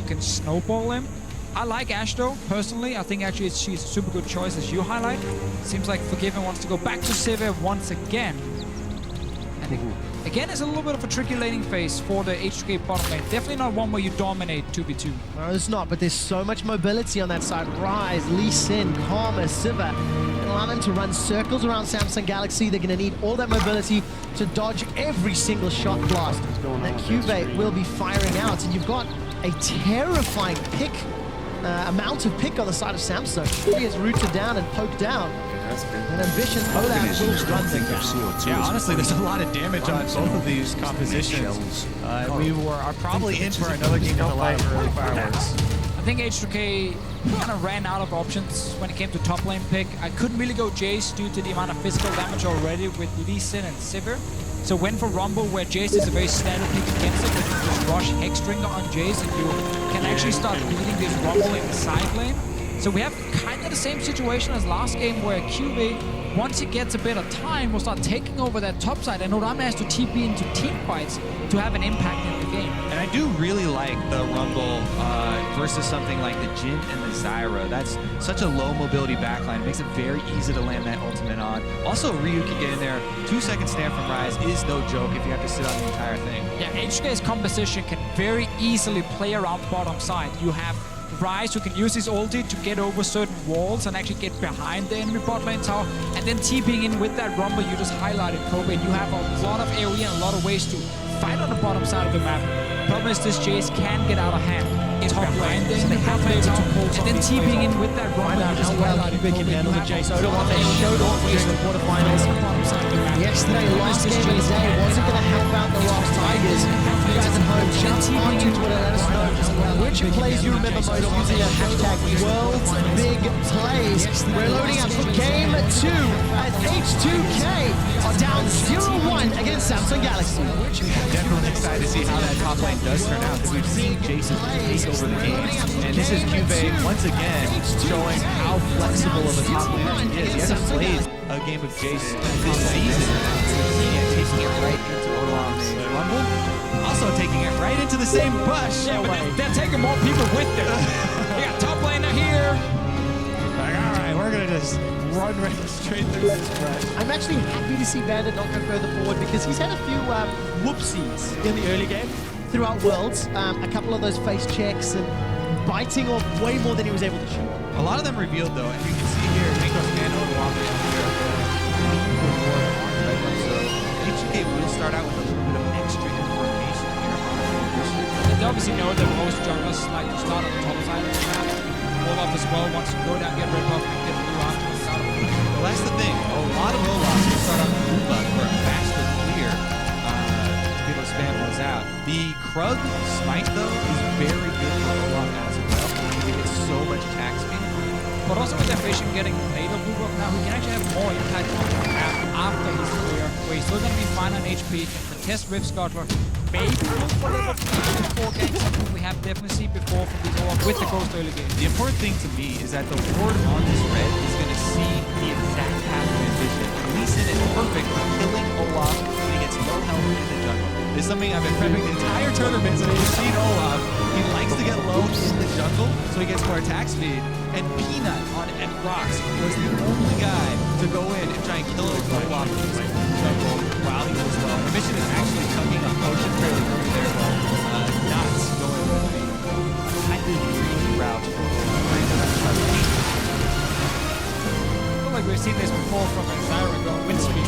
can snowball him. I like Ashe though, personally. I think actually she's a super good choice as you highlight. Seems like Forgiven wants to go back to Sivir once again. And again, it's a little bit of a tricky laning phase for the H2K bottom lane. Definitely not one where you dominate 2v2. No, it's not, but there's so much mobility on that side. Ryze, Lee Sin, Karma, Sivir. It'll allow them to run circles around Samsung Galaxy. They're going to need all that mobility to dodge every single shot blast that Cuvee will be firing out. And you've got a terrifying pick, amount of pick on the side of Samsung. He is rooted down and poked down. And Ambition Olaf will run the gap. Yeah, honestly, there's a lot of damage on both of these compositions. We are probably in for another game with a lot of early fireworks. I think H2K kind of ran out of options when it came to top lane pick. I couldn't really go Jace due to the amount of physical damage already with Lee Sin and Sivir. So went for Rumble, where Jace is a very standard pick against it. You can just rush Hexdrinker on Jace and you can actually start leading this Rumble in the side lane. So we have kind of the same situation as last game, where Cuvee, once he gets a bit of time, will start taking over that top side, and Norama has to TP into team fights to have an impact in the game. And I do really like the Rumble versus something like the Jhin and the Zyra. That's such a low mobility backline. It makes it very easy to land that ultimate on. Also, Ryu can get in there. 2-second stand from Ryze is no joke if you have to sit on the entire thing. Yeah, HK's composition can very easily play around bottom side. You have Ryze, who can use his ulti to get over certain walls and actually get behind the enemy bot lane tower, and then TPing in with that Rumble you just highlighted, Kobe. You have a lot of AoE and a lot of ways to fight on the bottom side of the map. Problem is, this Jace can get out of hand. It's behind the enemy bot lane tower, and then TPing in with that Rumble you just highlighted, Kobe. You have Jace Odoron. They showed off during the quarterfinals. Yesterday, last game of the day, wasn't going to help out the Lost Tigers. You guys at home, jump onto Twitter, let us know which plays you remember most using the hashtag World's Big Plays. We're loading up for game 2 as H2K are down 0-1 against Samsung Galaxy. Definitely excited to see how that top lane does turn out, because we've seen Jason take over the game. And this is Cuvee once again showing how flexible of a top laner he is. He hasn't played a game of Jace this season. And taking it right into Odoron's Rumble. Also taking it right into the same bush. Yeah, but they're taking more people with them. They got top laner here. Like, all right, we're going to just run right straight through this brush. I'm actually happy to see Bandit not go further forward, because he's had a few whoopsies in the early game throughout Worlds. A couple of those face checks and biting off way more than he was able to shoot. A lot of them revealed, though, and you can see here, Mango's man Odoron here. So H2K will start out with a little bit of extra information here on They obviously know that most junglers like to start on the top side of the map. Olaf as well wants to go down, get rid of and get the blue after the start of the map. Well, that's the thing. A lot of Olaf will start on the blue buff for a faster clear to be able to spam those out. The Krug Smite, though, is very good for Olaf as well, because he gets so much attack speed. But also with Ambition getting later blue buff now, he can actually have more impact on the map after he's clear, where he's still going to be fine on HP, can contest Rift Scuttler, maybe look for a little bit 4 games, something we have definitely seen before from these Olaf with the Ghost early game. The important thing to me is that the ward on this red is going to see the exact path of Ambition. Lee Sin is perfect for killing Olaf when he gets low health in the jungle. This is something I've been prepping the entire tournament, so you've seen Olaf. He likes to get low in the jungle, so he gets more attack speed. And Peanut on Rocks was the only guy to go in and try and kill Olaf in the jungle while he was low. Ambition is actually chugging a potion fairly early there, but not going with a highly greedy route for I feel like we've seen this before from Zyra going wind speed.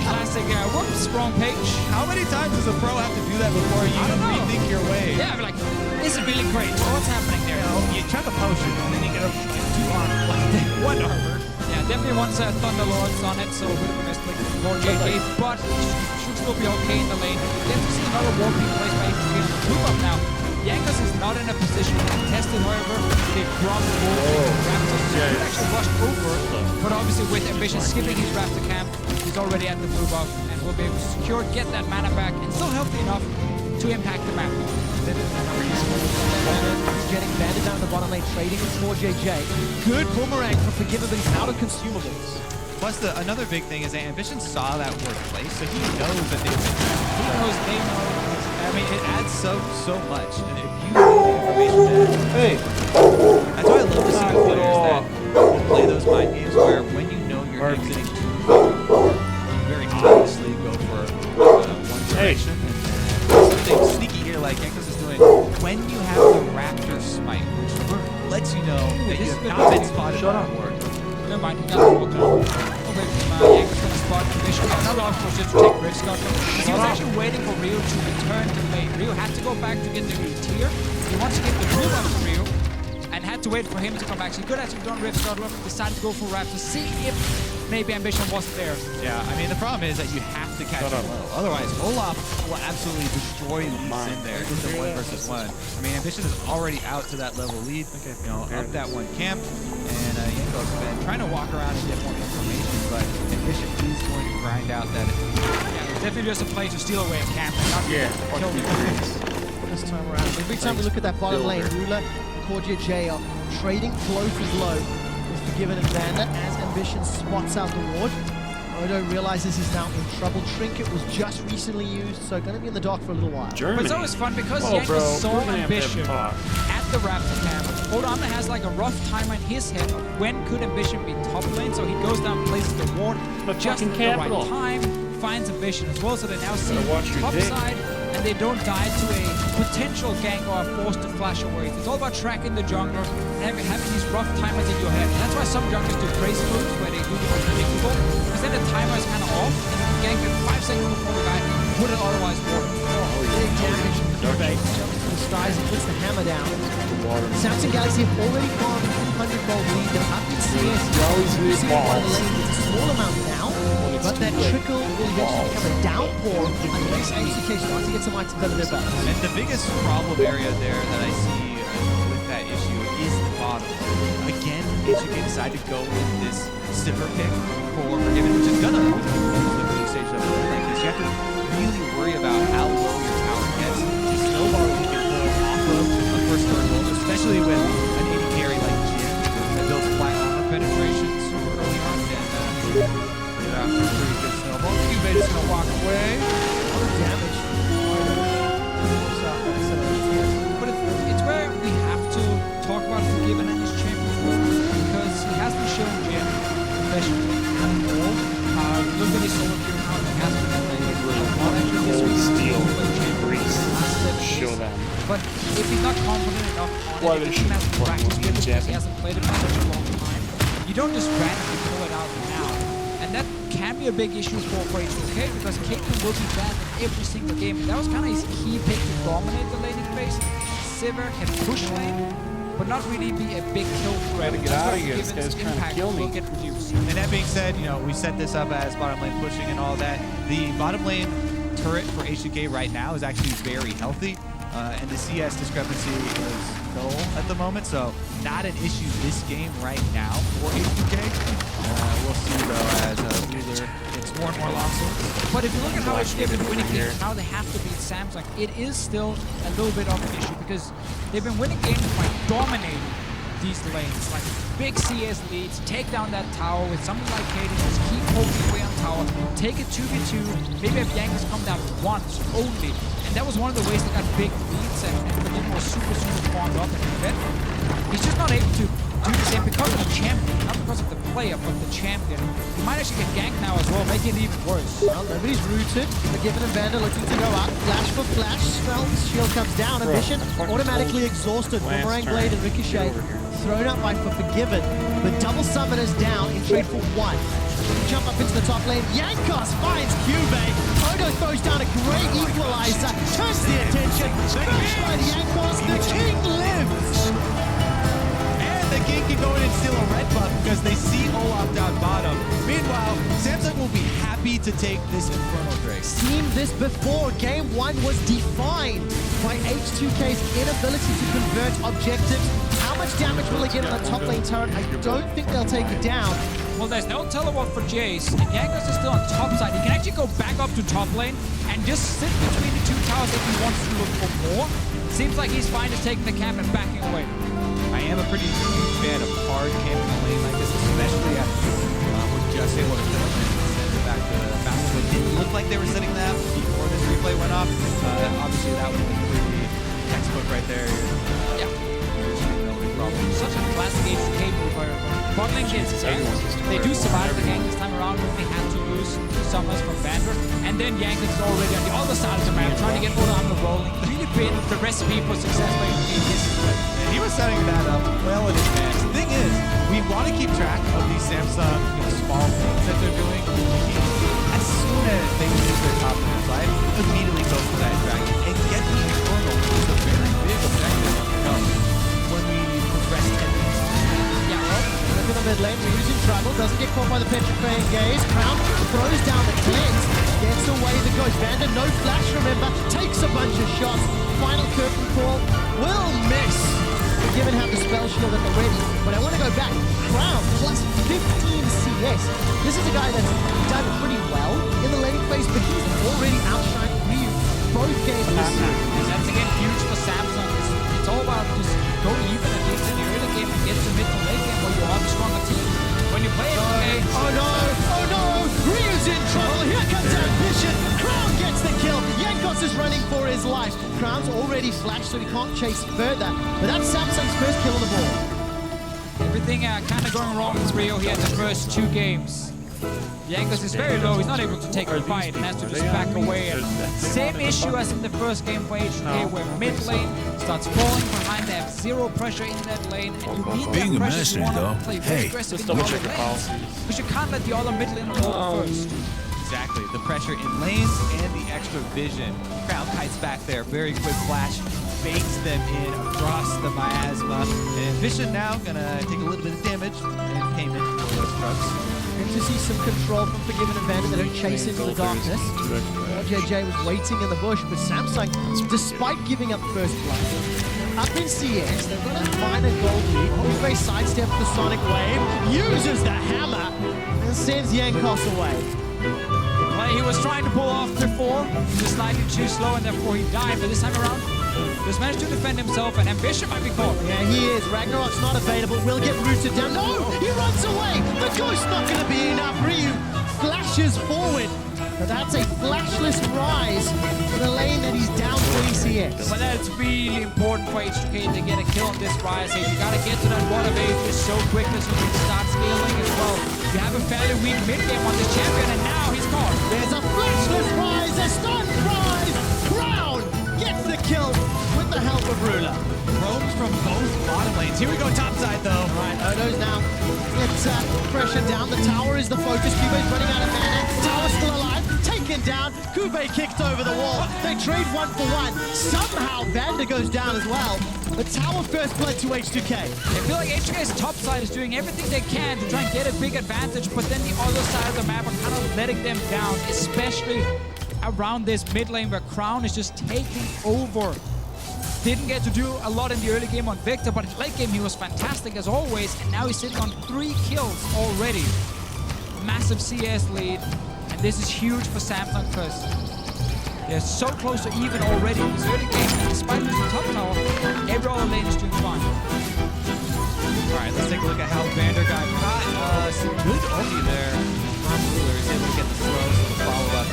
Classic whoops, wrong page. How many times does a pro have to do that before you rethink your way? Yeah, I'm like, this is really great. What's happening there? You chuck a potion and then you get a 2 on one armor. Yeah, definitely wants Thunderlords on it, so a bit of a misclick for JJ, but should still be okay in the lane. Get to see another wall being placed by H2K to move up now. Jankos is not in a position to contest it, however. They dropped the ball. Raptors actually rushed over, but obviously with Ambition skipping his Raptor camp, he's already at the blue buff and will be able to secure, get that mana back, and still healthy enough to impact the map. Getting Bandit down the bottom lane, trading with 4JJ. Good boomerang for Forgiven, but he's out of consumables. Plus, another big thing is that Ambition saw that word place, so he knows that they've been. He knows they know. I mean, it adds so much. And if you play. That's why I love to see the players that will play those mind games where when you know you're exiting you very obviously go for one direction. And something sneaky here like Jankos is doing when you have the Raptor smite, which lets you know that you have not been spotted on board. Never mind, he got the walk on. Okay, Jankos gonna spot Ambition. Another option to take risk on him. He was actually waiting for Ryu to return to lane. Ryu had to go back to get the tier. He wants to get the move on to Ryu and had to wait for him to come back. So he could actually done Rift Startle, decided to go for Raptor, see if maybe Ambition wasn't there. Yeah, I mean, the problem is that you have to catch him low. Otherwise, Olaf will absolutely destroy Lee Sin there in the 1v1. I mean, Ambition is already out to that level lead, you know, up that one camp. And Jankos been trying to walk around and get more information, but Ambition is going to grind out that. Yeah, it's definitely just a play to steal away a camp and not kill the This time around. Every time we look at that bottom lane, Ruler, Cordia, J are trading blow for blow with Forgiven and Vander as Ambition spots out the ward. Odo realizes he's now in trouble. Trinket was just recently used, so going to be in the dock for a little while. But it's always fun because Oh, bro, Jankos saw we're gonna have to have Ambition a talk. at the Raptor camp. Odoamne has like a rough timer in his head of when could Ambition be top lane, so he goes down, places the ward just at the capital. right time, finds Ambition as well, so they now see watch your top dick. side, and they don't die to a potential gank or are forced to flash away. It's all about tracking the jungler and having these rough timers in your head. And that's why some junglers do crazy moves where they do the unpredictable, because then the timer is kind of off, and you can gank it 5 seconds before the guy wouldn't otherwise work. Big damage. Cube jumps to the skies and puts the hammer down. Samsung Galaxy have already gone 100 gold lead. They're up in CS. You see one of the lanes. It's a small amount now, but that trickle will eventually become a downpour unless HCK starts to get some items under their belt. And the biggest problem area there that I see with that issue is the bottom. Again, HCK decided to go with this Sivir pick for Forgiven, which is gonna be the early stage of the like this. You have to really worry about how low your tower gets. The snowball you can pull off of a first turn roll, especially with an AD carry like Jhin that builds flat armor penetration super early on. And get after a pretty good snowball. Cube is gonna walk away. A lot of damage. But it's where we have to talk about Forgiven and his champion because he has been shown Jhin, especially at all. Look at his solo queue now, he has been played a lot actually this week. Steel, Played champion Grease, the last 7 show days. them. But if he's not confident enough Why on it, they if he should hasn't fucking practiced be with it because he champion. hasn't played it for such a long time, you don't just randomly pull it out now. And that can be a big issue for H2K because Caitlyn will be bad in every single game. That was kind of his key pick to dominate the laning phase. Sivir can push lane, but not really be a big kill threat. Gotta get out of here. Given This guy's its trying to impact kill me. will get reduced. And that being said, you know, we set this up as bottom lane pushing and all that. The bottom lane turret for H2K right now is actually very healthy. And the CS discrepancy is null at the moment, so not an issue this game right now for H2K. We'll see though as Ruler gets more and more losses. But if you look at how HK have been winning games, how they have to beat Samsung, it is still a little bit of an issue because they've been winning games by dominating these lanes, like big CS leads, take down that tower with something like Katie, just keep poking away on tower, take it 2v2, maybe have Jankos come down once only, and that was one of the ways they got big leads and Forgiven was super farmed up in the event. He's just not able to do the same because of the champion, not because of the player, but the champion. He might actually get ganked now as well, making it even worse. Well, nobody's rooted. Forgiven and Vander looking to go up. Flash for flash. Spell's shield comes down. Ambition automatically exhausted. Boomerang Blade and Ricochet thrown up by Forgiven. But double summoners down in trade for 1. Jump up into the top lane. Jankos finds Cube. Odo throws down a great equalizer. Turns the attention. Smash by Jankos. The king lives. And the king can go in and steal a red buff because they see Olaf down bottom. Meanwhile, Samsung will be happy to take this Inferno Drake. Seen this before. Game 1 was defined by H2K's inability to convert objectives. How much damage will they get on the top lane turret? I don't think they'll take it down. Well, there's no teleport for Jace, and Jankos is still on top side. He can actually go back up to top lane and just sit between the two towers if he wants to look for more. Seems like he's fine just taking the camp and backing away. I am a pretty huge fan of hard camping a lane like this, especially after we're just able to kill him and send it back to Bounce. It didn't look like they were setting that before this replay went off. Obviously, that was like pretty textbook right there. Yeah. bot lane gets ganked. They do survive the gank this time around. They had to use summons from Vander. And then Jankos is already on the other side of the map, trying to get Ola on the rolling. Really been the recipe for success late in his play. And he was setting that up well in advance. The thing is, we want to keep track of these Samsung small things that they're doing. As soon as they use their top lane side, immediately go for that dragon and get the Infernal, which is a very big objective when we progress to Yeah, well, Look at the mid lane, we're using trouble, doesn't get caught by the Petrifying Gaze. Crown throws down the cleanse, gets away the ghost. Vander, no flash, remember, takes a bunch of shots. Final curtain call, will miss. Given how the spell shield at the ready. But I want to go back. Crown plus 15 CS. This is a guy that's done pretty well in the laning phase, but he's already outshined Ryu both games this year. that's again huge for Samsung. It's all about just go even at least in the early game and get to mid to late game where you are the stronger team. When you play it, Oh no! Ryu's in trouble. Here comes Ambition. Crown gets the kill. Jankos is running for his life. Crown's already flashed, so he can't chase further. But that's Samsung's first kill on the ball. everything kind of going wrong with Rio here in the first 2 games. Jankos is very low, he's not able to take a fight and has to just back away. And same issue as in the first game for H2K, where mid lane starts falling behind, they have 0 pressure in that lane, and you need Being that a pressure if you master, want to though, play very hey, aggressive in double the check other the lanes. policies. Because you can't let the other mid lane go first. Exactly, the pressure in lanes and the extra vision. Crown kites back there, very quick flash, bakes them in across the miasma. And Vision now gonna take a little bit of damage and payment for those trucks. Good to see some control from Forgiven and Vander. They don't chase into the darkness. JJ was waiting in the bush, but Samsung, despite giving up first blood, up in CS, they've got a minor gold lead. Kuve sidesteps the Sonic Wave, uses the hammer, and sends Jankos away. Well, he was trying to pull off before, just slightly too slow, and therefore he died. But this time around, just managed to defend himself, and Ambition might be caught. Yeah, he is. Ragnarok's not available. Will get rooted down. No! He runs away! The ghost's not going to be enough. Ryu flashes forward. But that's a flashless rise in the lane that he's down 20 CS. But that's really important for H2K to get a kill on this rise. You gotta get to that water wave just so quick that you can start scaling as well. You have a fairly weak mid game on this champion, and now he's caught. There's a flashless rise, a stun rise. Crown gets the kill with the help of Ruler. Roams from both bottom lanes. Here we go, top side though. Right, Odo's now gets pressure down. The tower is the focus. Kube's running out of mana. Tower's still alive. Taken down. Kube kicked over the wall. They trade 1 for 1. Somehow Vander goes down as well. The tower first blood to H2K. I feel like H2K's top side is doing everything they can to try and get a big advantage, but then the other side of the map are kind of letting them down, especially around this mid lane where Crown is just taking over. Didn't get to do a lot in the early game on Victor, but in late game he was fantastic as always, and now he's sitting on 3 kills already. Massive CS lead, and this is huge for Samsung because they're so close to even already in this early game, and despite losing top tower, every other lane is doing fine. Alright, let's take a look at how Vander got caught. Some good ulti there from Ruler. He's able to get the slows and the follow-up.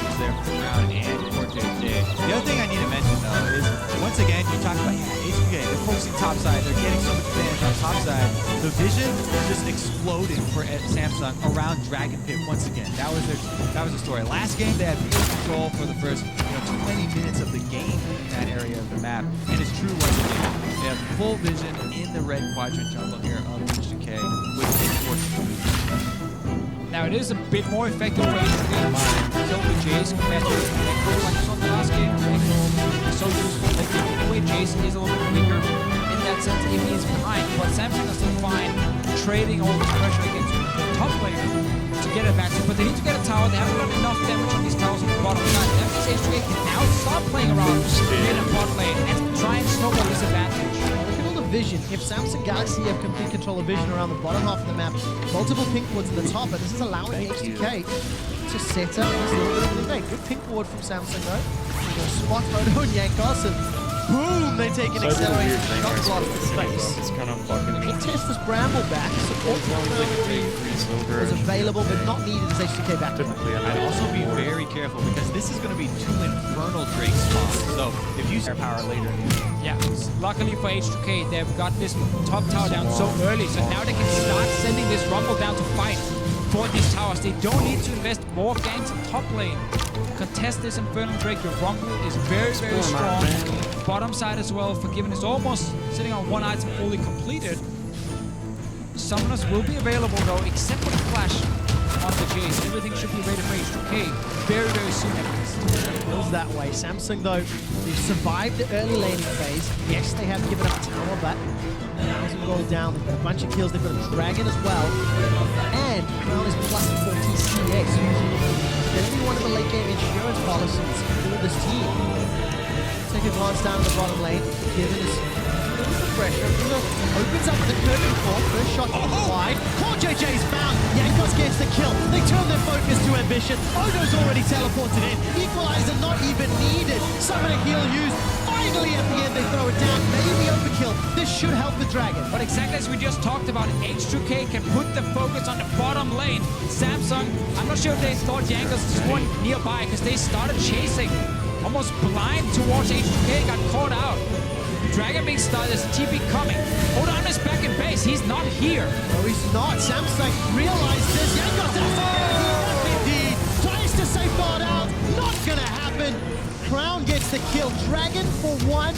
He's there for Crown and for JJ. The other thing I need to mention though is, once again, you talked about, H2K, they're focusing top side, they're getting so much advantage on top side. The vision is just exploding for Samsung around Dragon Pit once again. That was the story. Last game, they had real control for the first 20 minutes of the game in that area of the map. And it's true once again. They have full vision in the red quadrant jungle here of H2K with Now it is a bit more effective for H2K to kill the Jace compared to Echo like you saw in the last game. Echo is so useful. Like, the way Jace is a little bit weaker in that sense if he's behind, but Samsung is still fine trading all the pressure against the top lane to get advantage. But they need to get a tower. They haven't done enough damage on these towers on the bottom side. That means H2K can now start playing around in a bot lane and try and snowball this advantage. Look at all the vision. If Samsung Galaxy have complete control of vision around the bottom half of the map, multiple pink wards in the top, but this is allowing H2K to set up this little bit of an invade. Good pink ward from Samsung though. Spot Odo and Jankos, and Boom! They take an So it's a accelerated weird thing shot where block it's to space. It's kind of fucking me. They test this Bramble back. Support It's always like a big free silver. was available but not needed as HTK back away. Typically, I'd also be very careful because this is going to be 2 Infernal Drake spawns. So if you air power later in the game, Yeah, luckily for H2K, they've got this top tower down so early, so now they can start sending this Rumble down to fight for these towers. They don't need to invest more ganks in top lane. Contest this Infernal Drake. Your Rumble is very, very strong. Bottom side as well. Forgiven is almost sitting on 1 item fully completed. Summoners will be available though, except for the flash on the Jace. Everything should be ready for H2K very, very soon at least. Goes that way. Samsung, though, they've survived the early laning phase. Yes, they have given up a tower, but 1,000 gold down. They've got a bunch of kills. They've got a dragon as well. And Crown is plus 40 CS, maybe one of the late game insurance policies for this team. Take a glance down the bottom lane. Given is pressure. Opens up the curtain call. First shot wide. Core JJ's found. Jankos gets the kill. They turn their focus to ambition. Odo's already teleported in. Equalizer not even needed. Summoner heal used. Finally at the end they throw it down. Maybe overkill. This should help the Dragon. But exactly as we just talked about, H2K can put the focus on the bottom lane. Samsung, I'm not sure if they thought Jankos was nearby because they started chasing almost blind towards H2K, got caught out. Dragon being started, there's a TP coming. Odon is back in base, he's not here. No, he's not. Samsung realized this. Jankos indeed tries to say thought out. Not gonna happen. Crown gets the kill. Dragon for one.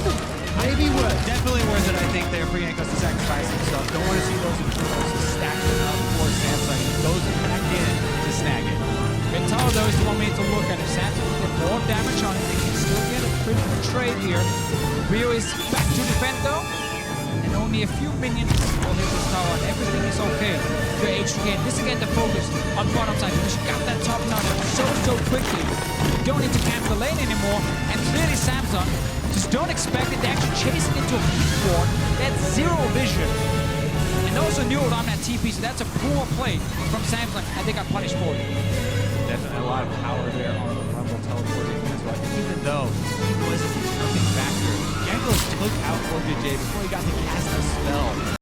Maybe worth. definitely worth it. I think there for Jankos to sacrifice himself. Don't want to see those Infernals stacking up for Samsung. He goes back in to snag it. Ventaro though is the one we need to look at. If Samsung can get more damage on it, they can still get a pretty good trade here. Rio is back to defend though, and only a few minions will hit this tower, and everything is okay for H2K. And this again the focus on bottom side because you got that top notch so quickly. You don't need to camp the lane anymore, and clearly Samsung just don't expect it. They actually chasing into a peak ward. They had zero vision. And also knew it on that TP, so that's a poor play from Samsung, and they got punished for it. Definitely a lot of power there on the Rumble teleporting as well. Even though he wasn't the perfect factor, Jankos took out 4JJ before he got to cast a spell.